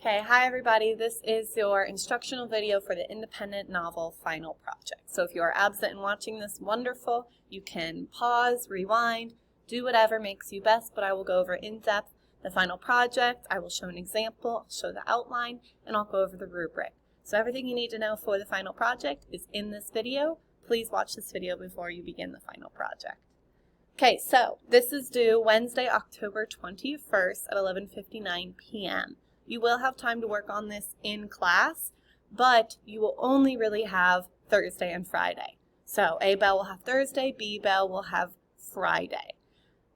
Okay, hi everybody. This is your instructional video for the independent novel final project. So if you are absent and watching this, wonderful. You can pause, rewind, do whatever makes you best, but I will go over in depth the final project. I will show an example, I'll show the outline, and I'll go over the rubric. So everything you need to know for the final project is in this video. Please watch this video before you begin the final project. Okay, so this is due Wednesday, October 21st at 11:59 p.m. You will have time to work on this in class, but you will only really have Thursday and Friday. So A Bell will have Thursday, B Bell will have Friday.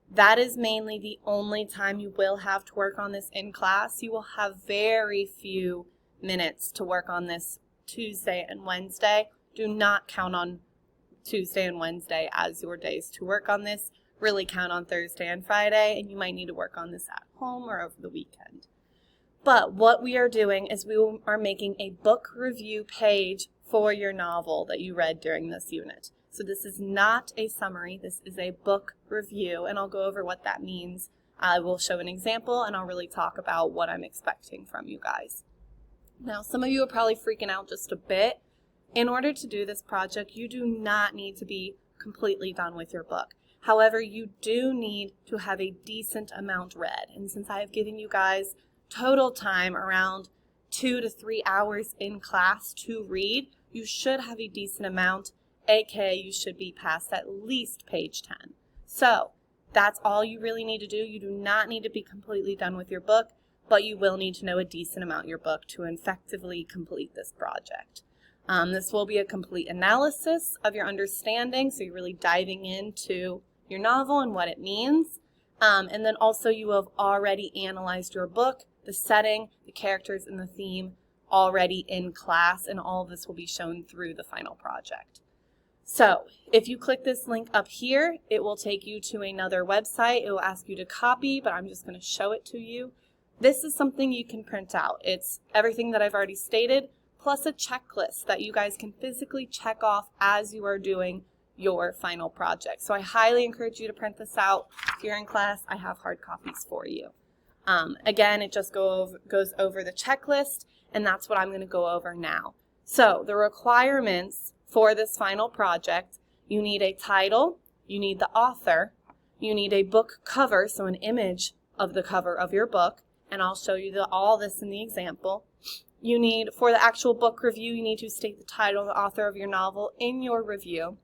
That is mainly the only time you will have to work on this in class. You will have very few minutes to work on this Tuesday and Wednesday. Do not count on Tuesday and Wednesday as your days to work on this. Really count on Thursday and Friday, and you might need to work on this at home or over the weekend. But what we are doing is we are making a book review page for your novel that you read during this unit. So this is not a summary, this is a book review, and I'll go over what that means. I will show an example, and I'll really talk about what I'm expecting from you guys. Now, some of you are probably freaking out just a bit. In order to do this project, you do not need to be completely done with your book. However, you do need to have a decent amount read, and since I have given you guys total time around 2 to 3 hours in class to read, you should have a decent amount, aka you should be past at least page 10. So that's all you really need to do. You do not need to be completely done with your book, but you will need to know a decent amount in your book to effectively complete this project. This will be a complete analysis of your understanding, so you're really diving into your novel and what it means. And then also you have already analyzed your book, the setting, the characters, and the theme already in class, and all of this will be shown through the final project. So if you click this link up here, it will take you to another website. It will ask you to copy, but I'm just going to show it to you. This is something you can print out. It's everything that I've already stated, plus a checklist that you guys can physically check off as you are doing your final project. So I highly encourage you to print this out. If you're in class, I have hard copies for you. Again, it just goes over the checklist, and that's what I'm going to go over now. So the requirements for this final project: you need a title, you need the author, you need a book cover, so an image of the cover of your book, and I'll show you all this in the example. You need, for the actual book review, you need to state the title and the author of your novel in your review.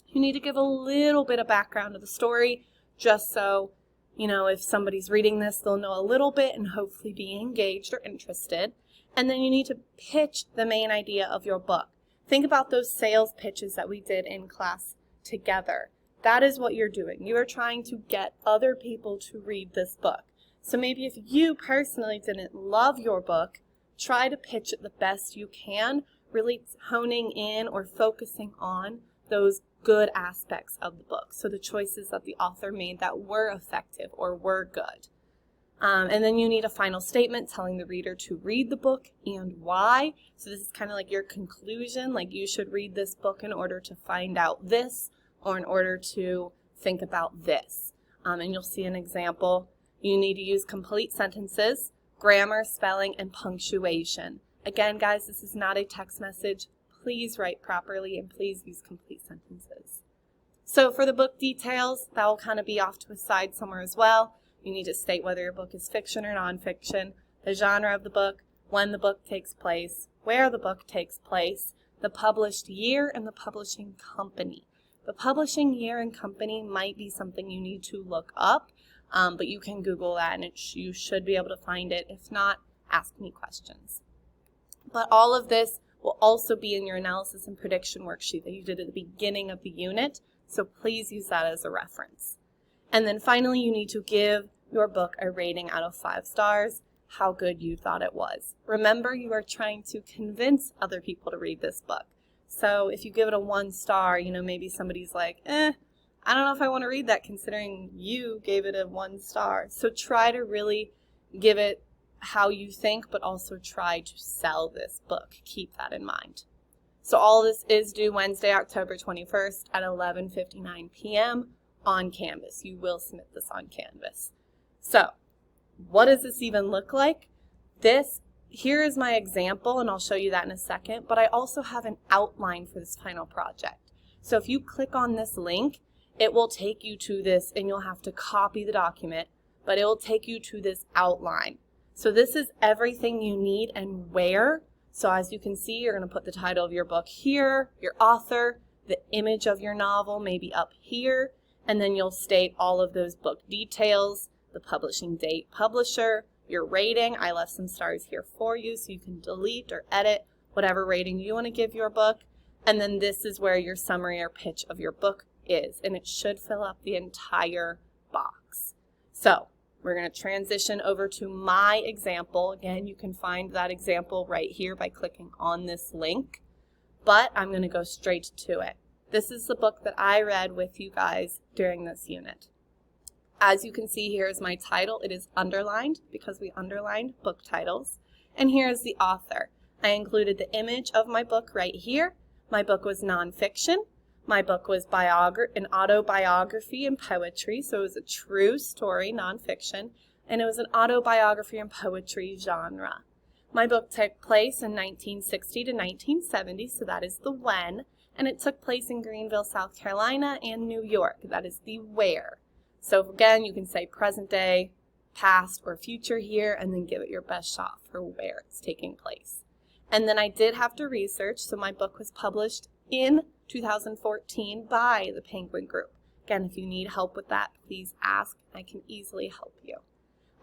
You need to give a little bit of background to the story, just so, you know, if somebody's reading this, they'll know a little bit and hopefully be engaged or interested. And then you need to pitch the main idea of your book. Think about those sales pitches that we did in class together. That is what you're doing. You are trying to get other people to read this book. So maybe if you personally didn't love your book, try to pitch it the best you can, really honing in or focusing on those good aspects of the book. So the choices that the author made that were effective or were good. And then you need a final statement telling the reader to read the book and why. So this is kind of like your conclusion, like you should read this book in order to find out this or in order to think about this. And you'll see an example. You need to use complete sentences, grammar, spelling, and punctuation. Again, guys, this is not a text message. Please write properly and please use complete sentences. So for the book details, that will kind of be off to a side somewhere as well. You need to state whether your book is fiction or nonfiction, the genre of the book, when the book takes place, where the book takes place, the published year, and the publishing company. The publishing year and company might be something you need to look up, but you can Google that and you should be able to find it. If not, ask me questions. But all of this will also be in your analysis and prediction worksheet that you did at the beginning of the unit, so please use that as a reference. And then finally, you need to give your book a rating out of 5 stars, how good you thought it was. Remember, you are trying to convince other people to read this book. So if you give it a 1 star, you know, maybe somebody's like, I don't know if I want to read that considering you gave it a 1 star. So try to really give it how you think, but also try to sell this book. Keep that in mind. So all this is due Wednesday, October 21st at 11:59 p.m. on Canvas. You will submit this on Canvas. So what does this even look like? This here is my example, and I'll show you that in a second, but I also have an outline for this final project. So if you click on this link, it will take you to this, and you'll have to copy the document, but it will take you to this outline. So this is everything you need and where. So as you can see, you're going to put the title of your book here, your author, the image of your novel maybe up here, and then you'll state all of those book details, the publishing date, publisher, your rating. I left some stars here for you so you can delete or edit whatever rating you want to give your book. And then this is where your summary or pitch of your book is, and it should fill up the entire box. So we're going to transition over to my example. Again, you can find that example right here by clicking on this link, but I'm going to go straight to it. This is the book that I read with you guys during this unit. As you can see, here is my title. It is underlined because we underlined book titles. And here is the author. I included the image of my book right here. My book was nonfiction. My book was an autobiography and poetry, so it was a true story, nonfiction, and it was an autobiography and poetry genre. My book took place in 1960 to 1970, so that is the when, and it took place in Greenville, South Carolina, and New York. That is the where. So again, you can say present day, past, or future here, and then give it your best shot for where it's taking place. And then I did have to research, so my book was published in 2014 by the Penguin Group. Again, if you need help with that, please ask. I can easily help you.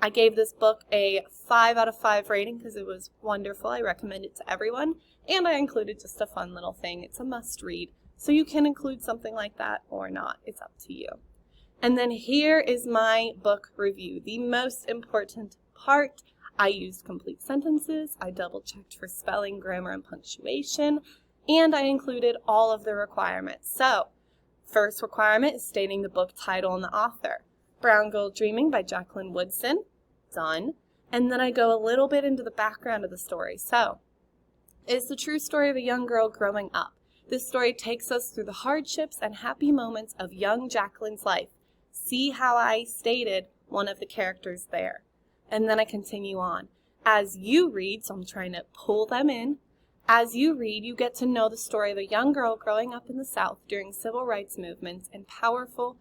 I gave this book a 5 out of 5 rating because it was wonderful. I recommend it to everyone. And I included just a fun little thing. It's a must read. So you can include something like that or not. It's up to you. And then here is my book review. The most important part. I used complete sentences. I double checked for spelling, grammar, and punctuation. And I included all of the requirements. So, first requirement is stating the book title and the author. Brown Girl Dreaming by Jacqueline Woodson. Done. And then I go a little bit into the background of the story. So, it's the true story of a young girl growing up. This story takes us through the hardships and happy moments of young Jacqueline's life. See how I stated one of the characters there. And then I continue on. As you read, so I'm trying to pull them in, as you read, you get to know the story of a young girl growing up in the South during civil rights movements and powerful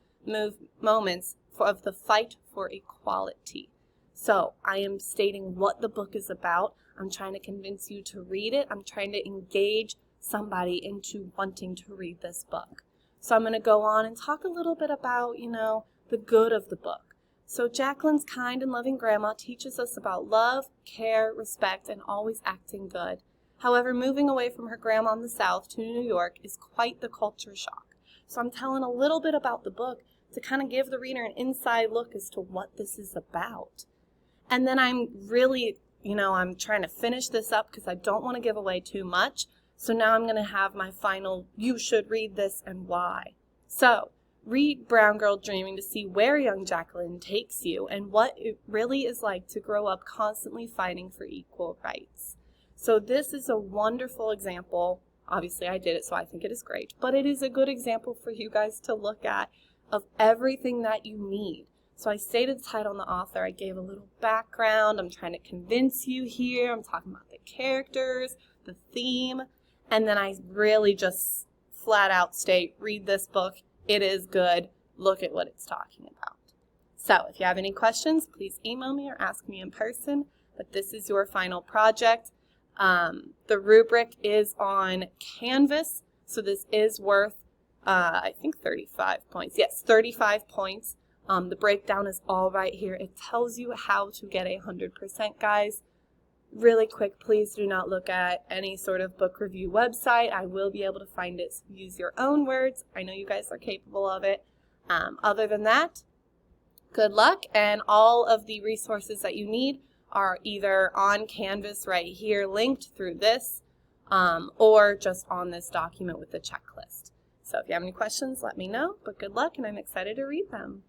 moments of the fight for equality. So I am stating what the book is about. I'm trying to convince you to read it. I'm trying to engage somebody into wanting to read this book. So I'm going to go on and talk a little bit about, the good of the book. So Jacqueline's kind and loving grandma teaches us about love, care, respect, and always acting good. However, moving away from her grandma in the South to New York is quite the culture shock. So I'm telling a little bit about the book to kind of give the reader an inside look as to what this is about. And then I'm really, I'm trying to finish this up because I don't want to give away too much. So now I'm going to have my final, you should read this and why. So read Brown Girl Dreaming to see where young Jacqueline takes you and what it really is like to grow up constantly fighting for equal rights. So this is a wonderful example. Obviously I did it, so I think it is great. But it is a good example for you guys to look at of everything that you need. So I stated the title and the author. I gave a little background. I'm trying to convince you here. I'm talking about the characters, the theme. And then I really just flat out state, read this book. It is good. Look at what it's talking about. So if you have any questions, please email me or ask me in person. But this is your final project. The rubric is on Canvas, so this is worth, I think 35 points. Yes, 35 points. The breakdown is all right here. It tells you how to get 100%, guys. Really quick, please do not look at any sort of book review website. I will be able to find it. So use your own words. I know you guys are capable of it. Other than that, good luck, and all of the resources that you need are either on Canvas right here, linked through this, or just on this document with the checklist. So if you have any questions, let me know, but good luck, and I'm excited to read them.